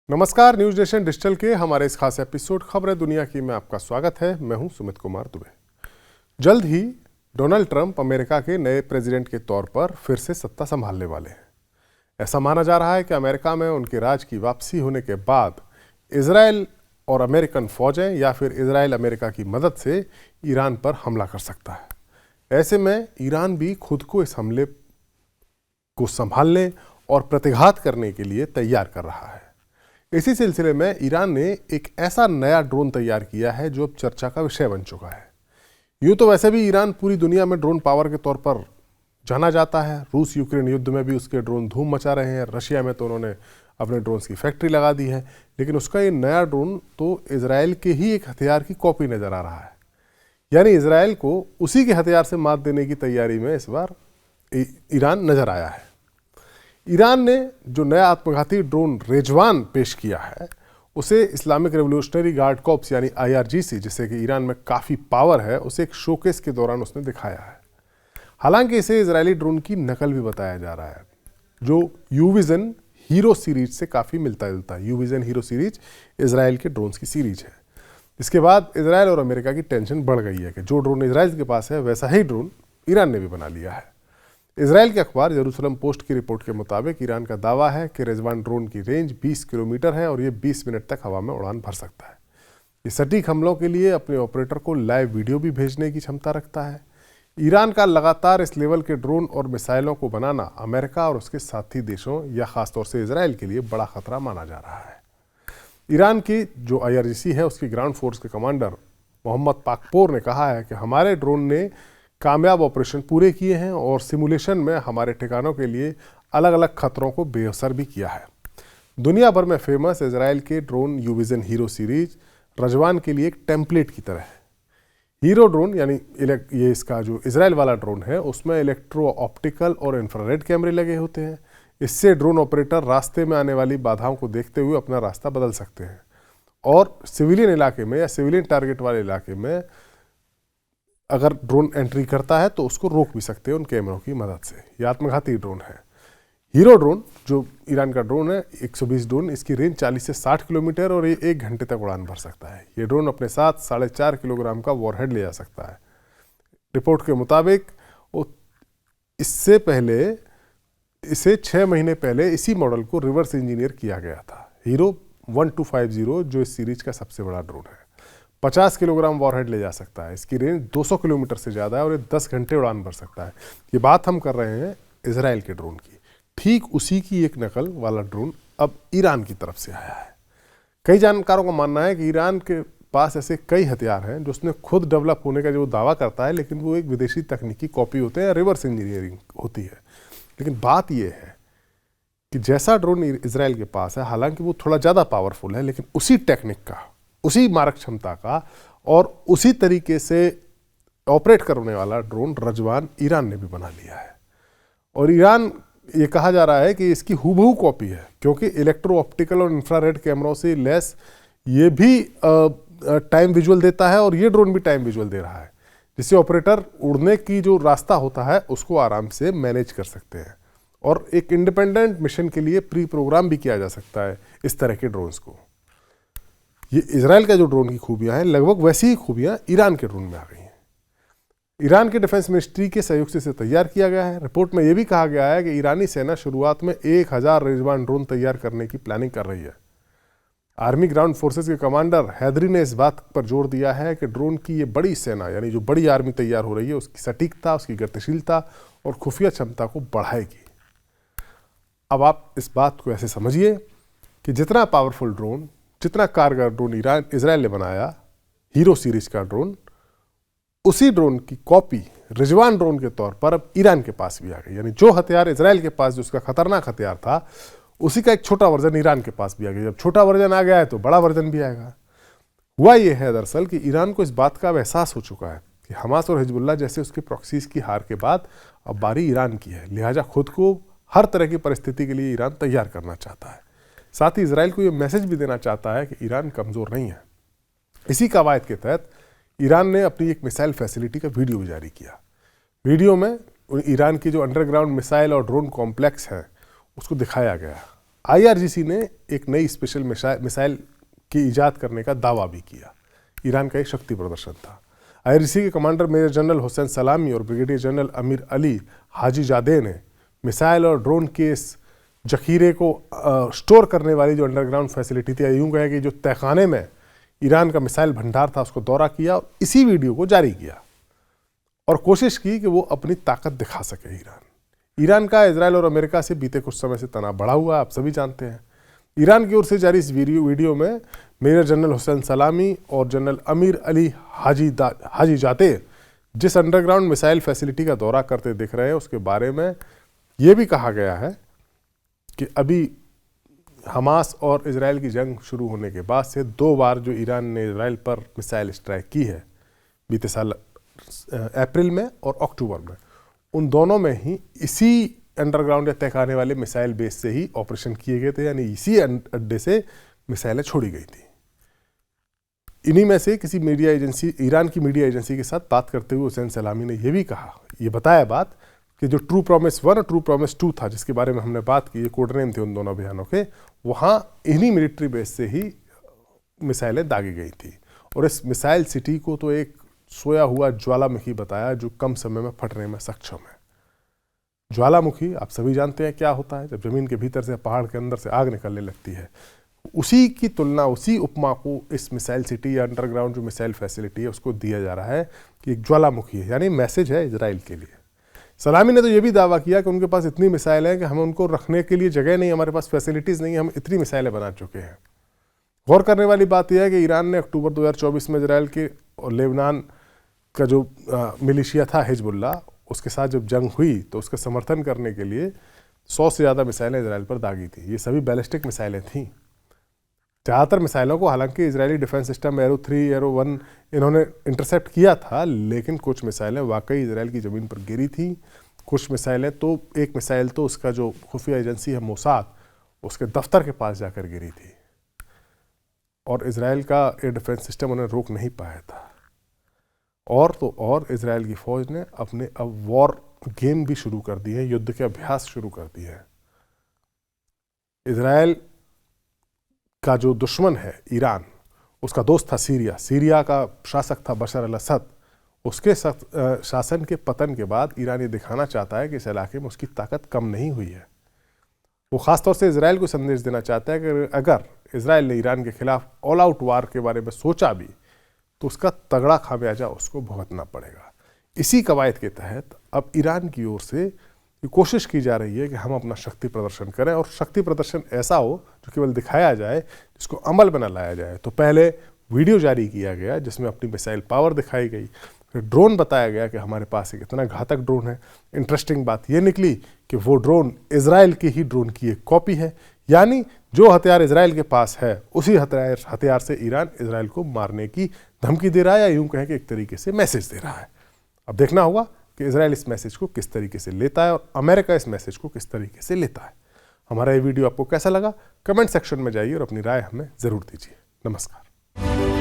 नमस्कार, news nation digital के हमारे इस खास एपिसोड खबरें दुनिया की में आपका स्वागत है। मैं हूं सुमित कुमार दुबे। जल्द ही डोनाल्ड ट्रंप अमेरिका के नए प्रेसिडेंट के तौर पर फिर से सत्ता संभालने वाले हैं। ऐसा माना जा रहा है कि अमेरिका में उनके राज की वापसी होने के बाद इजराइल और अमेरिकन फौजें या फिर इजराइल अमेरिका की मदद से ईरान पर हमला कर सकता है। ऐसे में ईरान भी खुद को इस हमले को संभालने और प्रतिघात करने के लिए तैयार कर रहा है। इसी सिलसिले में ईरान ने एक ऐसा नया ड्रोन तैयार किया है जो अब चर्चा का विषय बन चुका है। यूँ तो वैसे भी ईरान पूरी दुनिया में ड्रोन पावर के तौर पर जाना जाता है। रूस यूक्रेन युद्ध में भी उसके ड्रोन धूम मचा रहे हैं। रशिया में तो उन्होंने अपने ड्रोन्स की फैक्ट्री लगा दी है। लेकिन उसका ये नया ड्रोन तो इजराइल के ही एक हथियार की कॉपी नजर आ रहा है। यानी इजराइल को उसी के हथियार से मात देने की तैयारी में इस बार ईरान नजर आया है। ईरान ने जो नया आत्मघाती ड्रोन रेजवान पेश किया है उसे इस्लामिक रेवोल्यूशनरी गार्ड कॉर्प्स यानी IRGC, जिससे कि ईरान में काफ़ी पावर है, उसे एक शोकेस के दौरान उसने दिखाया है। हालांकि इसे इजरायली ड्रोन की नकल भी बताया जा रहा है जो यूविजन हीरो सीरीज से काफ़ी मिलता जुलता है। यूविजन हीरो सीरीज इजराइल के ड्रोन्स की सीरीज है। इसके बाद इजराइल और अमेरिका की टेंशन बढ़ गई है कि जो ड्रोन इजराइल के पास है वैसा ही ड्रोन ईरान ने भी बना लिया है। इजराइल के अखबार जेरूसलम पोस्ट की रिपोर्ट के मुताबिक ईरान का दावा है कि रेजवान ड्रोन की रेंज 20 किलोमीटर है और ये 20 मिनट तक हवा में उड़ान भर सकता है। ये सटीक हमलों के लिए अपने ऑपरेटर को लाइव वीडियो भी भेजने की क्षमता रखता है। ईरान का लगातार इस लेवल के ड्रोन और मिसाइलों को बनाना अमेरिका और उसके साथी देशों या खासतौर से इजराइल के लिए बड़ा खतरा माना जा रहा है। ईरान की जो IRGC है उसकी ग्राउंड फोर्स के कमांडर मोहम्मद पाकपोर ने कहा है कि हमारे ड्रोन ने कामयाब ऑपरेशन पूरे किए हैं और सिमुलेशन में हमारे ठिकानों के लिए अलग अलग खतरों को बेअसर भी किया है। दुनिया भर में फेमस इजराइल के ड्रोन यूविजन हीरो सीरीज रजवान के लिए एक टेम्पलेट की तरह है। हीरो ड्रोन यानी ये इसका जो इजराइल वाला ड्रोन है उसमें इलेक्ट्रो ऑप्टिकल और इंफ्रारेड कैमरे लगे होते हैं। इससे ड्रोन ऑपरेटर रास्ते में आने वाली बाधाओं को देखते हुए अपना रास्ता बदल सकते हैं और सिविलियन इलाके में या सिविलियन टारगेट वाले इलाके में अगर ड्रोन एंट्री करता है तो उसको रोक भी सकते हैं उन कैमरों की मदद से। यह आत्मघाती ड्रोन है। हीरो ड्रोन जो ईरान का ड्रोन है 120 ड्रोन, इसकी रेंज 40 से 60 किलोमीटर और ये 1 घंटे तक उड़ान भर सकता है। ये ड्रोन अपने साथ 4.5 किलोग्राम का वॉरहेड ले जा सकता है। रिपोर्ट के मुताबिक इसे 6 महीने पहले इसी मॉडल को रिवर्स इंजीनियर किया गया था। हीरो 1250 जो इस सीरीज का सबसे बड़ा ड्रोन है 50 किलोग्राम वॉरहेड ले जा सकता है। इसकी रेंज 200 किलोमीटर से ज़्यादा है और ये 10 घंटे उड़ान भर सकता है। ये बात हम कर रहे हैं इजराइल के ड्रोन की। ठीक उसी की एक नकल वाला ड्रोन अब ईरान की तरफ से आया है। कई जानकारों का मानना है कि ईरान के पास ऐसे कई हथियार हैं जो उसने खुद डेवलप होने का जो दावा करता है, लेकिन वो एक विदेशी तकनीकी कॉपी होते हैं, रिवर्स इंजीनियरिंग होती है। लेकिन बात यह है कि जैसा ड्रोन इजराइल के पास है, हालांकि वो थोड़ा ज़्यादा पावरफुल है, लेकिन उसी टेक्निक का, उसी मारक क्षमता का और उसी तरीके से ऑपरेट करने वाला ड्रोन रजवान ईरान ने भी बना लिया है। और ईरान ये कहा जा रहा है कि इसकी हूबहू कॉपी है, क्योंकि इलेक्ट्रो ऑप्टिकल और इंफ्रारेड कैमरों से लैस ये भी टाइम विजुअल देता है और ये ड्रोन भी टाइम विजुअल दे रहा है, जिससे ऑपरेटर उड़ने की जो रास्ता होता है उसको आराम से मैनेज कर सकते हैं और एक इंडिपेंडेंट मिशन के लिए प्री प्रोग्राम भी किया जा सकता है इस तरह के ड्रोन्स को। ये इजराइल का जो ड्रोन की खूबियां हैं, लगभग वैसी ही खूबियां ईरान के ड्रोन में आ गई हैं। ईरान के डिफेंस मिनिस्ट्री के सहयोग से इसे तैयार किया गया है। रिपोर्ट में यह भी कहा गया है कि ईरानी सेना शुरुआत में 1000 रेजवान ड्रोन तैयार करने की प्लानिंग कर रही है। आर्मी ग्राउंड फोर्सेस के कमांडर हैदरी ने इस बात पर जोर दिया है कि ड्रोन की ये बड़ी सेना यानी जो बड़ी आर्मी तैयार हो रही है उसकी सटीकता, उसकी गतिशीलता और खुफिया क्षमता को बढ़ाएगी। अब आप इस बात को ऐसे समझिए कि जितना पावरफुल ड्रोन, जितना कारगर ड्रोन इजराइल ने बनाया, हीरो सीरीज का ड्रोन, उसी ड्रोन की कॉपी रिजवान ड्रोन के तौर पर अब ईरान के पास भी आ गई। यानी जो हथियार इजराइल के पास जो उसका खतरनाक हथियार था, उसी का एक छोटा वर्जन ईरान के पास भी आ गया। जब छोटा वर्जन आ गया है तो बड़ा वर्जन भी आएगा। हुआ ये है दरअसल कि ईरान को इस बात का एहसास हो चुका है कि हमास और हिजबुल्लाह जैसे उसके प्रॉक्सीज की हार के बाद अब बारी ईरान की है। लिहाजा खुद को हर तरह की परिस्थिति के लिए ईरान तैयार करना चाहता है। साथ ही इजराइल को ये मैसेज भी देना चाहता है कि ईरान कमज़ोर नहीं है। इसी कवायद के तहत ईरान ने अपनी एक मिसाइल फैसिलिटी का वीडियो भी जारी किया। वीडियो में ईरान की जो अंडरग्राउंड मिसाइल और ड्रोन कॉम्प्लेक्स है उसको दिखाया गया। IRGC ने एक नई स्पेशल मिसाइल की इजाद करने का दावा भी किया। ईरान का एक शक्ति प्रदर्शन था। IRGC के कमांडर मेजर जनरल हुसैन सलामी और brigadier general Amir Ali Hajizade ने मिसाइल और ड्रोन के इस जखीरे को स्टोर करने वाली जो अंडरग्राउंड फैसिलिटी थी, यूं कहे कि जो तहखाने में ईरान का मिसाइल भंडार था, उसको दौरा किया और इसी वीडियो को जारी किया और कोशिश की कि वो अपनी ताकत दिखा सके। ईरान का इजराइल और अमेरिका से बीते कुछ समय से तनाव बढ़ा हुआ, आप सभी जानते हैं। ईरान की ओर से जारी इस वीडियो में मेजर जनरल हुसैन सलामी और जनरल अमीर अली हाजीजादे जिस अंडरग्राउंड मिसाइल फैसिलिटी का दौरा करते दिख रहे हैं, उसके बारे में ये भी कहा गया है कि अभी हमास और इजराइल की जंग शुरू होने के बाद से 2 बार जो ईरान ने इजराइल पर मिसाइल स्ट्राइक की है, बीते साल अप्रैल में और अक्टूबर में, उन दोनों में ही इसी अंडरग्राउंड या तहखाने वाले मिसाइल बेस से ही ऑपरेशन किए गए थे, यानी इसी अड्डे से मिसाइलें छोड़ी गई थी। इन्हीं में से किसी मीडिया एजेंसी, ईरान की मीडिया एजेंसी के साथ बात करते हुए हुसैन सलामी ने यह भी कहा, ये बताया बात कि जो ट्रू प्रॉमिस 1 और ट्रू प्रॉमिस 2 था, जिसके बारे में हमने बात की, ये कोड नेम थे उन दोनों अभियानों के, वहाँ इन्हीं मिलिट्री बेस से ही मिसाइलें दागी गई थी। और इस मिसाइल सिटी को तो एक सोया हुआ ज्वालामुखी बताया जो कम समय में फटने में सक्षम है। ज्वालामुखी आप सभी जानते हैं क्या होता है, जब जमीन के भीतर से, पहाड़ के अंदर से आग निकलने लगती है। उसी की तुलना, उसी उपमा को इस मिसाइल सिटी या अंडरग्राउंड जो मिसाइल फैसिलिटी है उसको दिया जा रहा है कि एक ज्वालामुखी है, यानी मैसेज है इजराइल के लिए। सलामी ने तो ये भी दावा किया कि उनके पास इतनी मिसाइल हैं कि हम उनको रखने के लिए जगह नहीं, हमारे पास फैसिलिटीज़ नहीं, हम इतनी मिसाइलें बना चुके हैं। गौर करने वाली बात यह है कि ईरान ने अक्टूबर 2024 में इजराइल के और लेबनान का जो मिलिशिया था हिजबुल्लाह, उसके साथ जब जंग हुई तो उसका समर्थन करने के लिए 100 से ज़्यादा मिसाइलें इजराइल पर दागी थी। ये सभी बैलिस्टिक मिसाइलें थीं। ज़्यादातर मिसाइलों को हालांकि Israeli defence system arrow 3, arrow 1 इन्होंने इंटरसेप्ट किया था, लेकिन कुछ मिसाइलें वाकई इजराइल की ज़मीन पर गिरी थी। कुछ मिसाइलें तो, एक मिसाइल तो उसका जो खुफिया एजेंसी है मोसाद, उसके दफ्तर के पास जाकर गिरी थी और इजराइल का एयर डिफेंस सिस्टम उन्हें रोक नहीं पाया था। और तो और इजराइल की फ़ौज ने अपने अब वॉर गेम भी शुरू कर दिए हैं, युद्ध के अभ्यास शुरू कर दिए हैं। इजराइल का जो दुश्मन है ईरान, उसका दोस्त था सीरिया, सीरिया का शासक था बशर अल असद, उसके शासन के पतन के बाद ईरान ये दिखाना चाहता है कि इस इलाके में उसकी ताकत कम नहीं हुई है। वो ख़ासतौर से इजराइल को संदेश देना चाहता है कि अगर इजराइल ने ईरान के खिलाफ ऑल आउट वार के बारे में सोचा भी तो उसका तगड़ा खामियाजा उसको भुगतना पड़ेगा। इसी कवायद के तहत अब ईरान की ओर से ये कोशिश की जा रही है कि हम अपना शक्ति प्रदर्शन करें और शक्ति प्रदर्शन ऐसा हो जो केवल दिखाया जाए, जिसको अमल में न लाया जाए। तो पहले वीडियो जारी किया गया जिसमें अपनी मिसाइल पावर दिखाई गई, फिर ड्रोन बताया गया कि हमारे पास एक इतना घातक ड्रोन है। इंटरेस्टिंग बात यह निकली कि वो ड्रोन इजराइल की ही ड्रोन की एक कॉपी है, यानी जो हथियार इजराइल के पास है उसी हथियार से ईरान इजराइल को मारने की धमकी दे रहा है, या यूं कहें कि एक तरीके से मैसेज दे रहा है। अब देखना होगा कि इजराइल इस मैसेज को किस तरीके से लेता है और अमेरिका इस मैसेज को किस तरीके से लेता है। हमारा ये वीडियो आपको कैसा लगा, कमेंट सेक्शन में जाइए और अपनी राय हमें ज़रूर दीजिए। नमस्कार।